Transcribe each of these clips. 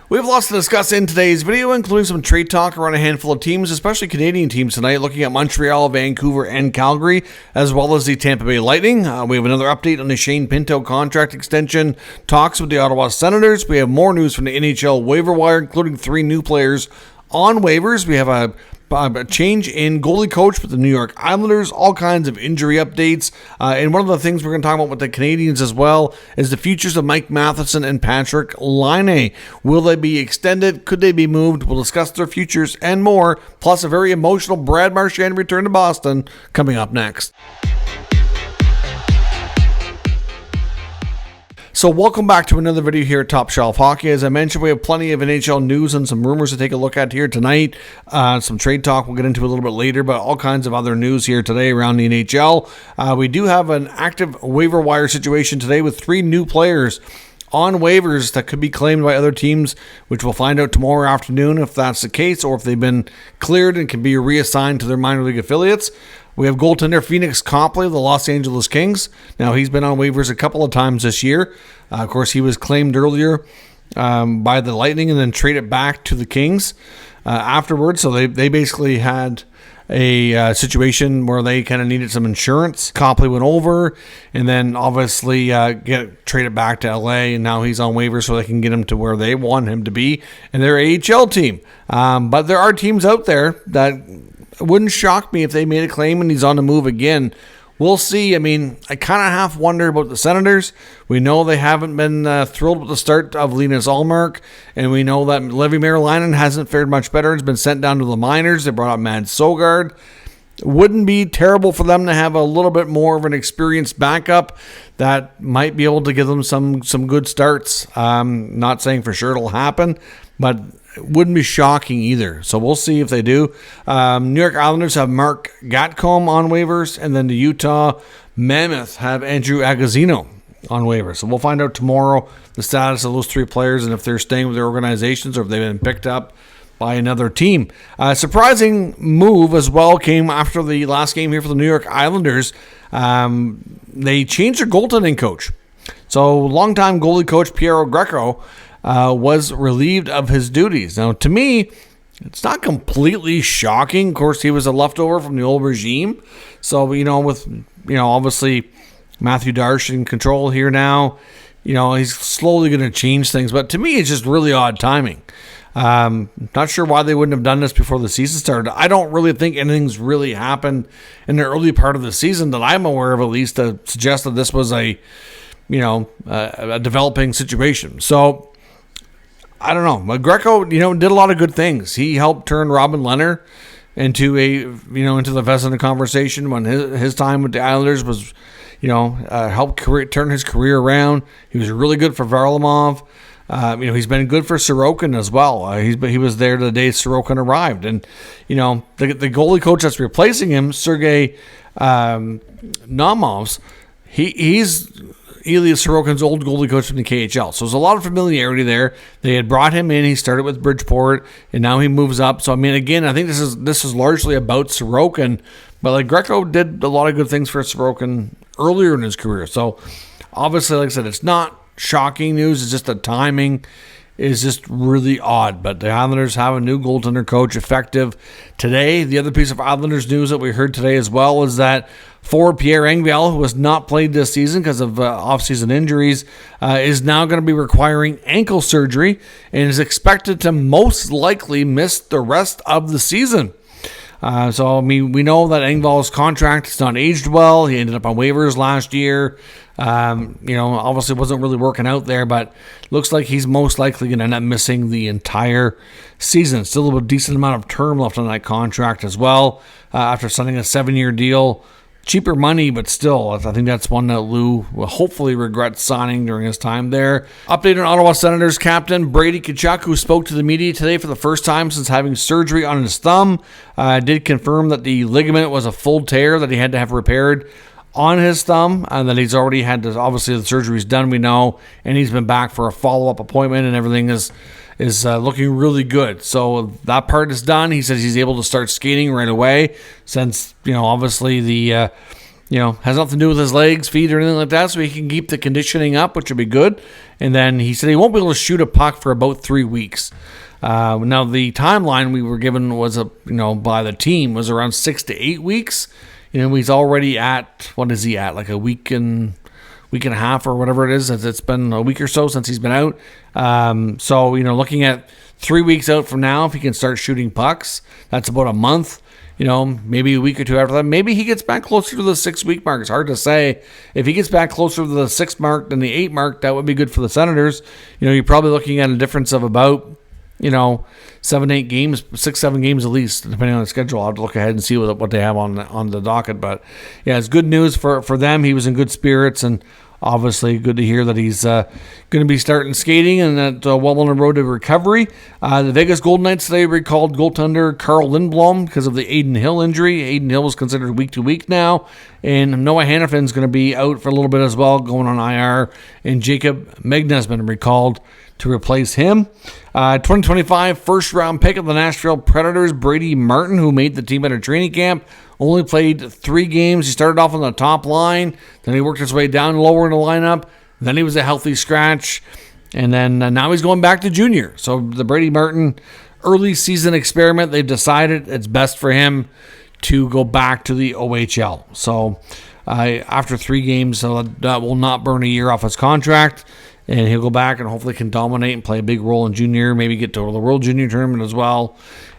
We have lots to discuss in today's video, including some trade talk around a handful of teams, especially Canadian teams tonight, looking at Montreal, Vancouver, and Calgary, as well as the Tampa Bay Lightning. We have another update on the Shea Pinto contract extension talks with the Ottawa Senators. We have more news from the NHL waiver wire, including 3 new players on waivers. We have a change in goalie coach with the New York Islanders, all kinds of injury updates. And one of the things we're going to talk about with the Canadians as well is the futures of Mike Matheson and Patrik Laine. Will they be extended? Could they be moved? We'll discuss their futures and more, plus a very emotional Brad Marchand return to Boston coming up next. So welcome back to another video here at Top Shelf Hockey. As I mentioned, we have plenty of NHL news and some rumors to take a look at here tonight. Some trade talk we'll get into a little bit later, but all kinds of other news here today around the NHL. We do have an active waiver wire situation today with 3 new players on waivers that could be claimed by other teams, which we'll find out tomorrow afternoon if that's the case or if they've been cleared and can be reassigned to their minor league affiliates. We have goaltender Phoenix Copley of the Los Angeles Kings. Now, he's been on waivers a couple of times this year. Of course, he was claimed earlier by the Lightning and then traded back to the Kings afterwards. So they basically had a situation where they kind of needed some insurance. Copley went over and then obviously get traded back to LA, and now he's on waivers so they can get him to where they want him to be in their AHL team. But there are teams out there that it wouldn't shock me if they made a claim and he's on the move again. We'll see. I mean, I kind of half wonder about the Senators. We know they haven't been thrilled with the start of Linus Ullmark, and we know that Levi Merilainen hasn't fared much better. He's been sent down to the minors. They brought up Mads Søgaard. Wouldn't be terrible for them to have a little bit more of an experienced backup that might be able to give them some good starts. Not saying for sure it'll happen, but it wouldn't be shocking either. So we'll see if they do. New York Islanders have Mark Gatcomb on waivers, and then the Utah Mammoth have Andrew Agozzino on waivers. So we'll find out tomorrow the status of those 3 players and if they're staying with their organizations or if they've been picked up by another team. Surprising move as well came after the last game here for the New York Islanders. They changed their goaltending coach. So longtime goalie coach Piero Greco was relieved of his duties. Now, to me, it's not completely shocking. Of course, he was a leftover from the old regime. So, with obviously Matthew Darche in control here now, he's slowly going to change things. But to me, it's just really odd timing. Not sure why they wouldn't have done this before the season started. I don't really think anything's really happened in the early part of the season that I'm aware of, at least, to suggest that this was a developing situation. So I don't know. But Greco, did a lot of good things. He helped turn Robin Lehner into the Vezina conversation when his time with the Islanders was, helped turn his career around. He was really good for Varlamov. He's been good for Sorokin as well. He was there the day Sorokin arrived. And, the goalie coach that's replacing him, Sergei Naumovs, he's Ilya Sorokin's old goalie coach from the KHL. So there's a lot of familiarity there. They had brought him in. He started with Bridgeport, and now he moves up. So, again, I think this is largely about Sorokin. But, Greco did a lot of good things for Sorokin earlier in his career. So, obviously, like I said, it's not shocking news. It's just the timing is just really odd. But the Islanders have a new goaltender coach effective today. The other piece of Islanders news that we heard today as well is that forward Pierre Engvall, who has not played this season because of off-season injuries, is now going to be requiring ankle surgery and is expected to most likely miss the rest of the season. We know that Engvall's contract has not aged well. He ended up on waivers last year. Obviously wasn't really working out there, but looks like he's most likely going to end up missing the entire season. Still a decent amount of term left on that contract as well, after signing a 7-year deal. Cheaper money, but still, I think that's one that Lou will hopefully regret signing during his time there. Update on Ottawa Senators captain Brady Tkachuk, who spoke to the media today for the first time since having surgery on his thumb, did confirm that the ligament was a full tear that he had to have repaired on his thumb, and that he's already had to, obviously the surgery's done, we know, and he's been back for a follow-up appointment, and everything is looking really good. So that part is done. He says he's able to start skating right away since, obviously the has nothing to do with his legs, feet, or anything like that, so he can keep the conditioning up, which would be good. And then he said he won't be able to shoot a puck for about 3 weeks. Now, the timeline we were given was, by the team was around 6 to 8 weeks. He's already at, what is he at, like a week and a half or whatever it is. It's been a week or so since he's been out. So, looking at 3 weeks out from now, if he can start shooting pucks, that's about a month. Maybe a week or two after that. Maybe he gets back closer to the 6-week mark. It's hard to say. If he gets back closer to the 6 mark than the 8 mark, that would be good for the Senators. You're probably looking at a difference of about, 7, 8 games, 6, 7 games at least, depending on the schedule. I'll have to look ahead and see what they have on the docket. But, yeah, it's good news for them. He was in good spirits, and obviously good to hear that he's going to be starting skating and that well on the road to recovery. The Vegas Golden Knights today recalled goaltender Carl Lindblom because of the Adin Hill injury. Adin Hill was considered week to week now, and Noah Hannifin's going to be out for a little bit as well, going on IR, and Jacob Megna has been recalled to replace him. 2025 first-round pick of the Nashville Predators, Brady Martin, who made the team at a training camp, only played 3 games. He started off on the top line, then he worked his way down lower in the lineup, then he was a healthy scratch, and then now he's going back to junior. So the Brady Martin early season experiment, they've decided it's best for him to go back to the OHL. So after 3 games, so that will not burn a year off his contract. And he'll go back and hopefully can dominate and play a big role in junior, maybe get to the World Junior Tournament as well,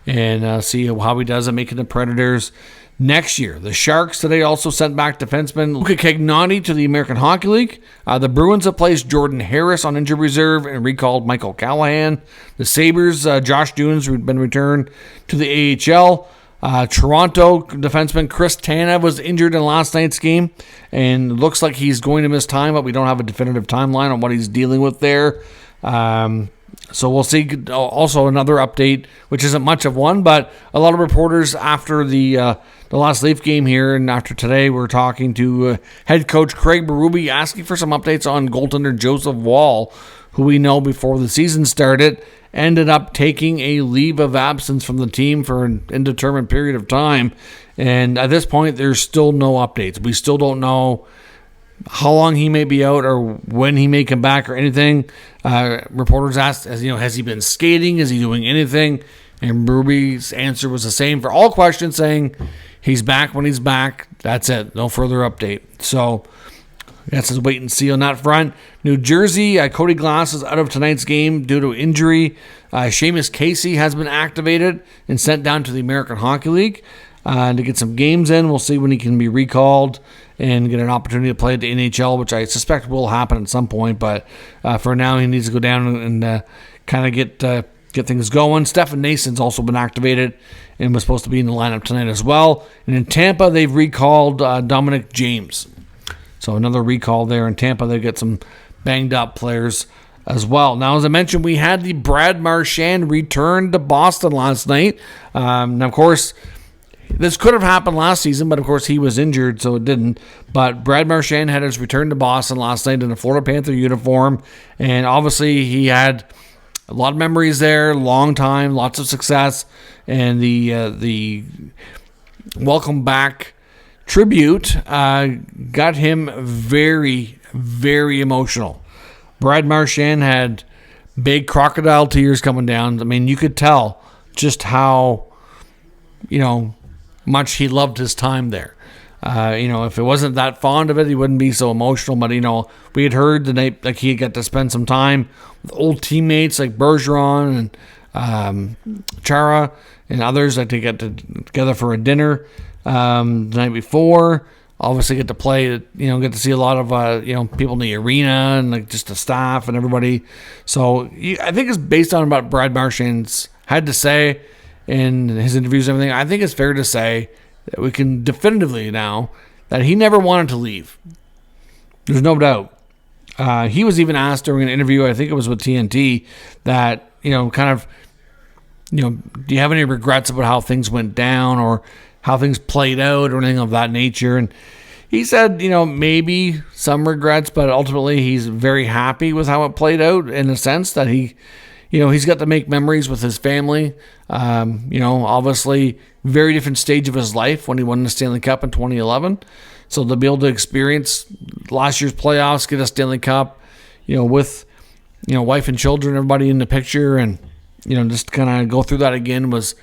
and see how he does at making the Predators next year. The Sharks today also sent back defenseman Luca Cagnati to the American Hockey League. The Bruins have placed Jordan Harris on injured reserve and recalled Michael Callahan. The Sabres, Josh Dunes, has been returned to the AHL. Toronto defenseman Chris Tanev was injured in last night's game and looks like he's going to miss time, but we don't have a definitive timeline on what he's dealing with there. So we'll see. Also another update, which isn't much of one, but a lot of reporters after the last Leaf game here and after today, we're talking to head coach Craig Berube asking for some updates on goaltender Joseph Woll, who we know before the season started ended up taking a leave of absence from the team for an indeterminate period of time. And at this point, there's still no updates. We still don't know how long he may be out or when he may come back or anything. Reporters asked, has he been skating? Is he doing anything? And Ruby's answer was the same for all questions, saying he's back when he's back. That's it. No further update. So that's his wait and see on that front. New Jersey, Cody Glass is out of tonight's game due to injury. Seamus Casey has been activated and sent down to the American Hockey League to get some games in. We'll see when he can be recalled and get an opportunity to play at the NHL, which I suspect will happen at some point. But for now, he needs to go down and kind of get things going. Stefan Nason's also been activated and was supposed to be in the lineup tonight as well. And in Tampa, they've recalled Dominic James. So another recall there in Tampa. They get some banged up players as well. Now, as I mentioned, we had the Brad Marchand return to Boston last night. Now, of course, this could have happened last season, but of course he was injured, so it didn't. But Brad Marchand had his return to Boston last night in a Florida Panther uniform, and obviously he had a lot of memories there, long time, lots of success, and the welcome back tribute got him very, very emotional. Brad Marchand had big crocodile tears coming down. I mean, you could tell just how, much he loved his time there. If it wasn't that fond of it, he wouldn't be so emotional. But, we had heard the night like he got to spend some time with old teammates like Bergeron and Chara and others that they got together for a dinner the night before. Obviously get to play, get to see a lot of, people in the arena and like just the staff and everybody. So I think it's based on what Brad Marchand's had to say in his interviews and everything. I think it's fair to say that we can definitively now that he never wanted to leave. There's no doubt. He was even asked during an interview, I think it was with TNT, that, do you have any regrets about how things went down or how things played out or anything of that nature? And he said, maybe some regrets, but ultimately he's very happy with how it played out in the sense that he's got to make memories with his family. Obviously very different stage of his life when he won the Stanley Cup in 2011. So they'll be able to experience last year's playoffs, get a Stanley Cup, with, wife and children, everybody in the picture, and, just kind of go through that again was,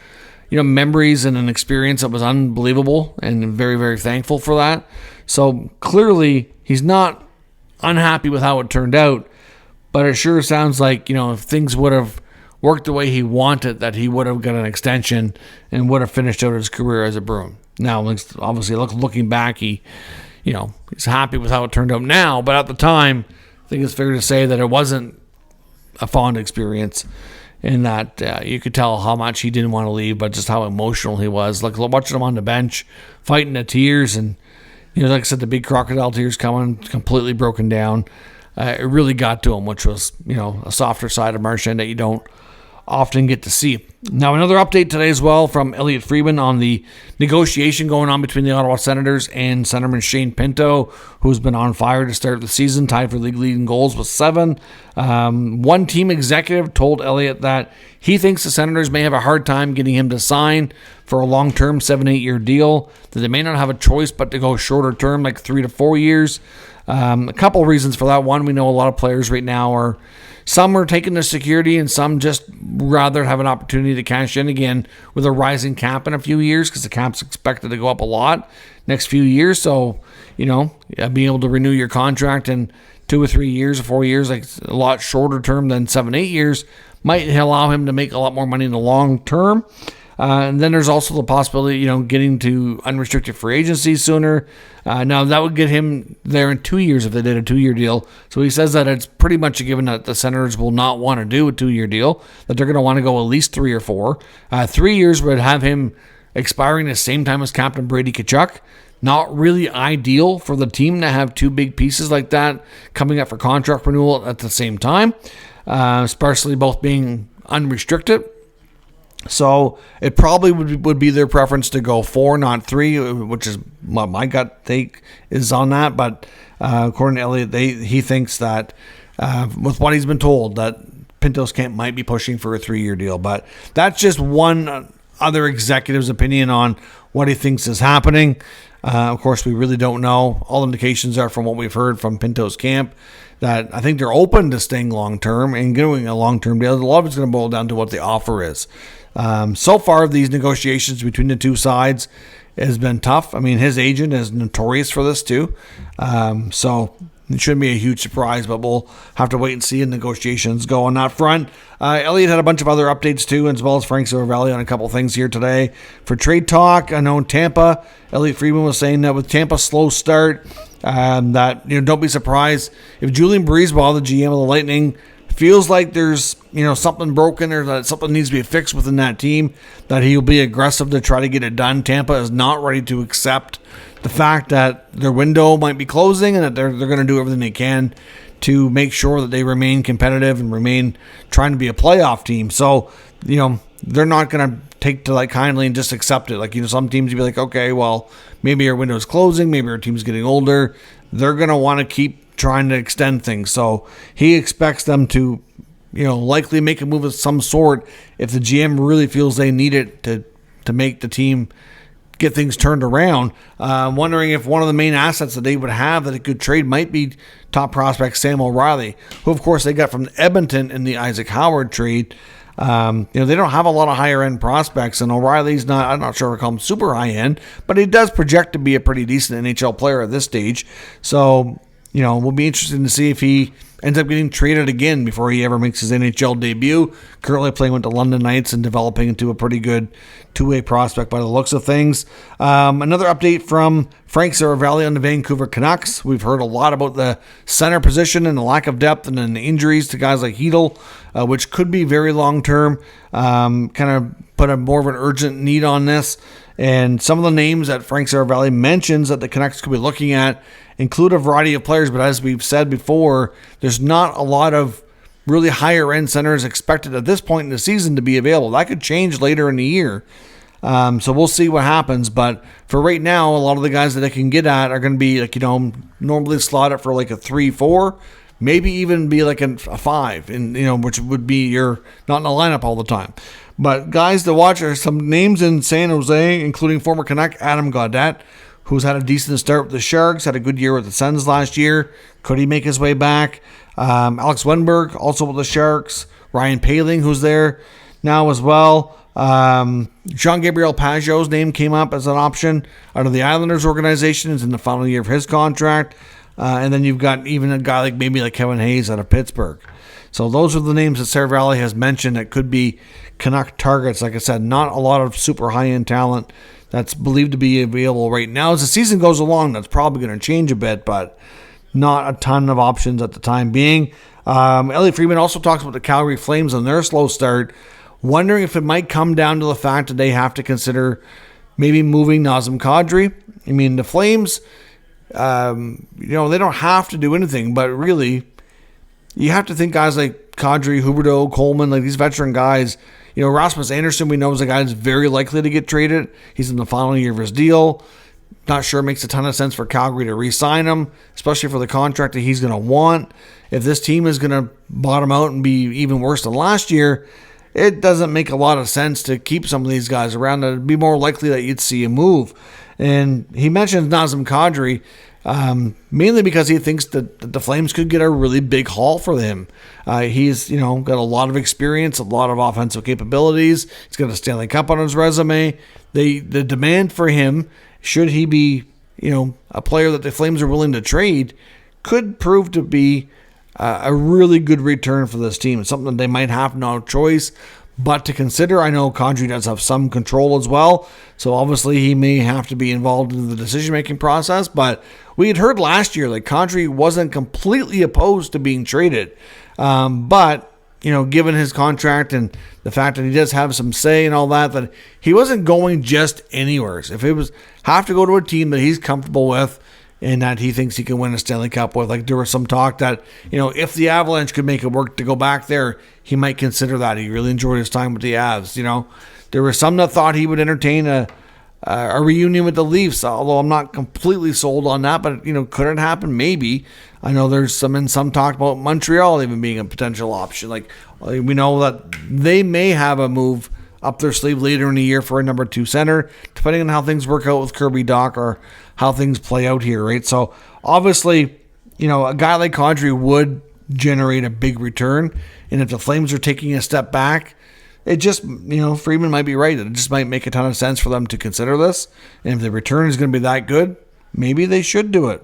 memories and an experience that was unbelievable, and very, very thankful for that. So clearly he's not unhappy with how it turned out, but it sure sounds like, if things would have worked the way he wanted, that he would have got an extension and would have finished out his career as a Bruin. Now, obviously, looking back, he's happy with how it turned out now, but at the time, I think it's fair to say that it wasn't a fond experience, in that you could tell how much he didn't want to leave, but just how emotional he was. Like, watching him on the bench, fighting the tears, and, like I said, the big crocodile tears coming, completely broken down. It really got to him, which was, a softer side of Marchand that you don't often get to see. Now, another update today as well from Elliotte Friedman on the negotiation going on between the Ottawa Senators and centerman Shane Pinto, who's been on fire to start the season, tied for league leading goals with 7. One team executive told Elliotte that he thinks the Senators may have a hard time getting him to sign for a long-term 7-8 year deal, that they may not have a choice but to go shorter term, like 3 to 4 years. A couple of reasons for that. One, we know a lot of players right now some are taking the security, and some just rather have an opportunity to cash in again with a rising cap in a few years, because the cap's expected to go up a lot next few years. So, being able to renew your contract in 2 or 3 years or 4 years, like a lot shorter term than 7-8 years, might allow him to make a lot more money in the long term. And then there's also the possibility, getting to unrestricted free agency sooner. Now, that would get him there in 2 years if they did a 2-year deal. So he says that it's pretty much a given that the Senators will not want to do a 2-year deal, that they're going to want to go at least 3 or 4. 3 years would have him expiring the same time as Captain Brady Tkachuk. Not really ideal for the team to have 2 big pieces like that coming up for contract renewal at the same time, especially both being unrestricted. So it probably would be their preference to go 4, not 3, which is what my gut take is on that. But according to Elliotte, he thinks that with what he's been told, that Pinto's camp might be pushing for a 3-year deal. But that's just one other executive's opinion on what he thinks is happening. Of course, we really don't know. All indications are from what we've heard from Pinto's camp, that I think they're open to staying long-term and doing a long-term deal. A lot of it's going to boil down to what the offer is. So far, these negotiations between the two sides has been tough. I mean, his agent is notorious for this too. So it shouldn't be a huge surprise, but we'll have to wait and see how negotiations go on that front. Elliotte had a bunch of other updates too, as well as Frank Seravalli on a couple things here today. For trade talk, I know in Tampa, Elliotte Friedman was saying that with Tampa's slow start, that don't be surprised if Julian Brisebois, the GM of the Lightning, feels like there's something broken or that something needs to be fixed within that team, that he'll be aggressive to try to get it done. Tampa is not ready to accept the fact that their window might be closing, and that they're going to do everything they can to make sure that they remain competitive and remain trying to be a playoff team. So they're not going to take to kindly and just accept it. Like, some teams you'd be like, okay, well, maybe our window's closing, maybe our team's getting older. They're going to want to keep trying to extend things. So he expects them to, likely make a move of some sort if the GM really feels they need it to make the team get things turned around. I'm wondering if one of the main assets that they would have that a good trade might be top prospect Sam O'Reilly, who of course they got from Edmonton in the Isaac Howard trade. They don't have a lot of higher end prospects, and O'Reilly's I'm not sure if I call him super high end, but he does project to be a pretty decent NHL player at this stage. So, we'll be interested to see if he ends up getting traded again before he ever makes his NHL debut. Currently playing with the London Knights and developing into a pretty good two-way prospect by the looks of things. Another update from Frank Seravalli on the Vancouver Canucks. We've heard a lot about the center position and the lack of depth and then the injuries to guys like Hedl, which could be very long-term. Kind of put a more of an urgent need on this. And some of the names that Frank Seravalli mentions that the Canucks could be looking at include a variety of players, but as we've said before, there's not a lot of really higher end centers expected at this point in the season to be available. That could change later in the year. So we'll see what happens. But for right now, a lot of the guys that they can get at are going to be normally slotted for like a 3-4, maybe even be like a 5, and which would be you're not in the lineup all the time. But guys to watch are some names in San Jose, including former Canuck Adam Gaudette, who's had a decent start with the Sharks, had a good year with the Sens last year. Could he make his way back? Alex Wenberg, also with the Sharks. Ryan Poehling, who's there now as well. Jean-Gabriel Pageau's name came up as an option out of the Islanders organization. Is in the final year of his contract. And then you've got even a guy like Kevin Hayes out of Pittsburgh. So those are the names that Sarah Valley has mentioned that could be Canuck targets. Like I said, not a lot of super high-end talent that's believed to be available right now. As the season goes along, that's probably going to change a bit, but not a ton of options at the time being. Elliot Friedman also talks about the Calgary Flames and their slow start, wondering if it might come down to the fact that they have to consider maybe moving Nazem Kadri. I mean, the Flames, they don't have to do anything, but really, you have to think guys like Kadri, Huberdeau, Coleman, like these veteran guys. Rasmus Anderson, we know, is a guy that's very likely to get traded. He's in the final year of his deal. Not sure it makes a ton of sense for Calgary to re-sign him, especially for the contract that he's going to want. If this team is going to bottom out and be even worse than last year, it doesn't make a lot of sense to keep some of these guys around. It'd be more likely that you'd see a move. And he mentions Nazem Kadri, mainly because he thinks that the Flames could get a really big haul for him. He's got a lot of experience, a lot of offensive capabilities. He's got a Stanley Cup on his resume. The demand for him, should he be a player that the Flames are willing to trade, could prove to be a really good return for this team. It's something that they might have no choice but to consider. I know Kadri does have some control as well, so obviously he may have to be involved in the decision-making process, but we had heard last year that Kadri wasn't completely opposed to being traded. But, given his contract and the fact that he does have some say and all that he wasn't going just anywhere. So if it was have to go to a team that he's comfortable with and that he thinks he can win a Stanley Cup with, like there was some talk that, if the Avalanche could make it work to go back there, he might consider that. He really enjoyed his time with the Avs. There were some that thought he would entertain a reunion with the Leafs, although I'm not completely sold on that, but could it happen? Maybe. I know there's some talk about Montreal even being a potential option. Like, we know that they may have a move up their sleeve later in the year for a number 2 center, depending on how things work out with Kirby Dach or how things play out here, right? So obviously, a guy like Kadri would generate a big return, and if the Flames are taking a step back, it just, Friedman might be right. It just might make a ton of sense for them to consider this. And if the return is going to be that good, maybe they should do it.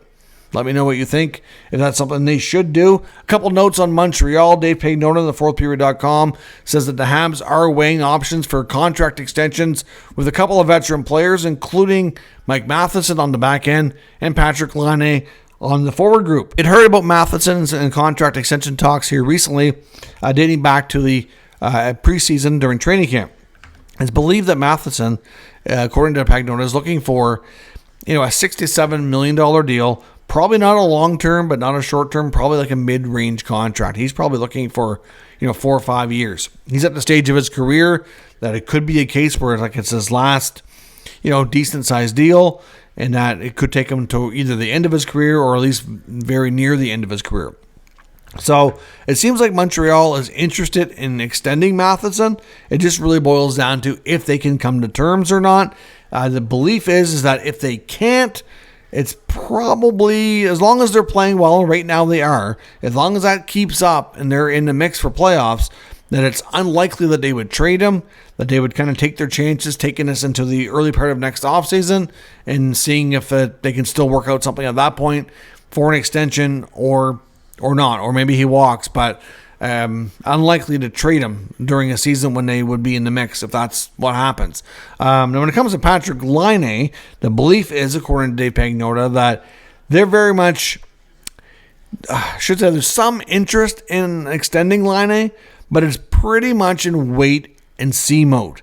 Let me know what you think, if that's something they should do. A couple notes on Montreal. Dave Pagnotta, the fourthperiod.com, says that the Habs are weighing options for contract extensions with a couple of veteran players, including Mike Matheson on the back end and Patrick Laine on the forward group. It heard about Matheson's and contract extension talks here recently, dating back to the preseason during training camp. It's believed that Matheson, according to Pagnotta, is looking for a $67 million deal. Probably not a long-term, but not a short-term, probably like a mid-range contract. He's probably looking for, 4 or 5 years. He's at the stage of his career that it could be a case where it's his last, decent-sized deal, and that it could take him to either the end of his career or at least very near the end of his career. So it seems like Montreal is interested in extending Matheson. It just really boils down to if they can come to terms or not. The belief is that if they can't, it's probably, as long as they're playing well, and right now they are, as long as that keeps up and they're in the mix for playoffs, that it's unlikely that they would trade him, that they would kind of take their chances, taking this into the early part of next offseason and seeing if they can still work out something at that point for an extension or not, or maybe he walks, but unlikely to trade him during a season when they would be in the mix, if that's what happens. Now, when it comes to Patrick Laine, the belief is, according to Dave Pagnotta, that they're very much, there's some interest in extending Laine, but it's pretty much in wait and see mode.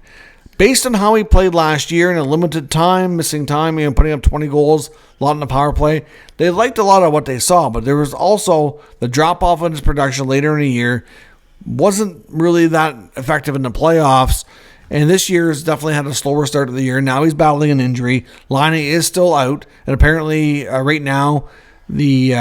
Based on how he played last year in a limited time, missing time, putting up 20 goals, a lot in the power play, they liked a lot of what they saw, but there was also the drop-off in his production later in the year. Wasn't really that effective in the playoffs, and this year has definitely had a slower start of the year. Now he's battling an injury. Laine is still out, and apparently right now the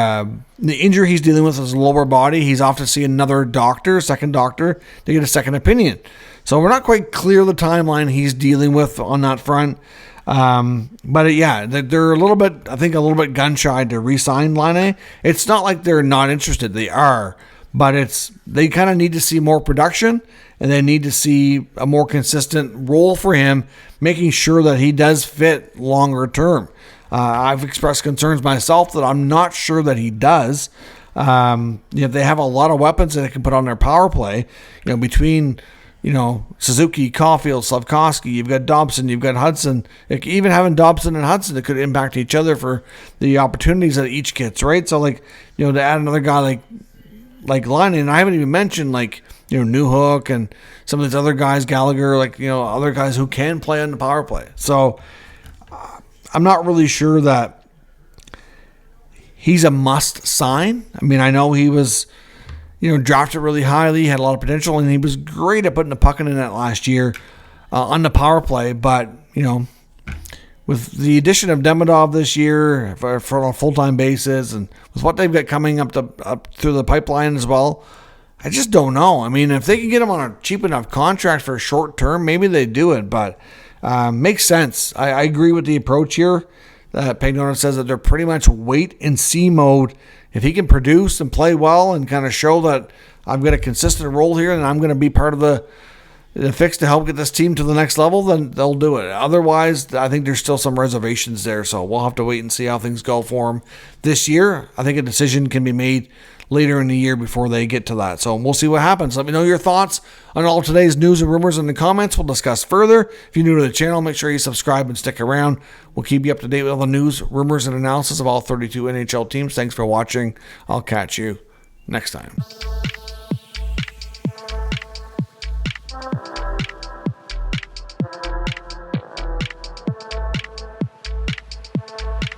injury he's dealing with is his lower body. He's off to see another doctor, second doctor, to get a second opinion. So we're not quite clear the timeline he's dealing with on that front. But yeah, they're a little bit gun shy to re-sign Laine. It's not like they're not interested; they are, but they kind of need to see more production, and they need to see a more consistent role for him, making sure that he does fit longer term. I've expressed concerns myself that I'm not sure that he does. They have a lot of weapons that they can put on their power play. Between Suzuki, Caulfield, Slavkovsky, you've got Dobson, you've got Hudson. Even having Dobson and Hudson, it could impact each other for the opportunities that each gets, right? So, to add another guy like Laine, and I haven't even mentioned, Newhook and some of these other guys, Gallagher, other guys who can play on the power play. So, I'm not really sure that he's a must sign. I mean, I know he was, drafted really highly, had a lot of potential, and he was great at putting the puck in the net last year on the power play. But, with the addition of Demidov this year for on a full-time basis, and with what they've got coming up through the pipeline as well, I just don't know. I mean, if they can get him on a cheap enough contract for a short term, maybe they do it. But makes sense. I agree with the approach here. Pagano says that they're pretty much wait and see mode. If he can produce and play well and kind of show that I've got a consistent role here and I'm going to be part of the fix to help get this team to the next level, then they'll do it. Otherwise, I think there's still some reservations there. So we'll have to wait and see how things go for him this year. I think a decision can be made later in the year before they get to that. So we'll see what happens. Let me know your thoughts on all today's news and rumors in the comments. We'll discuss further. If you're new to the channel, make sure you subscribe and stick around. We'll keep you up to date with all the news, rumors, and analysis of all 32 NHL teams. Thanks for watching. I'll catch you next time.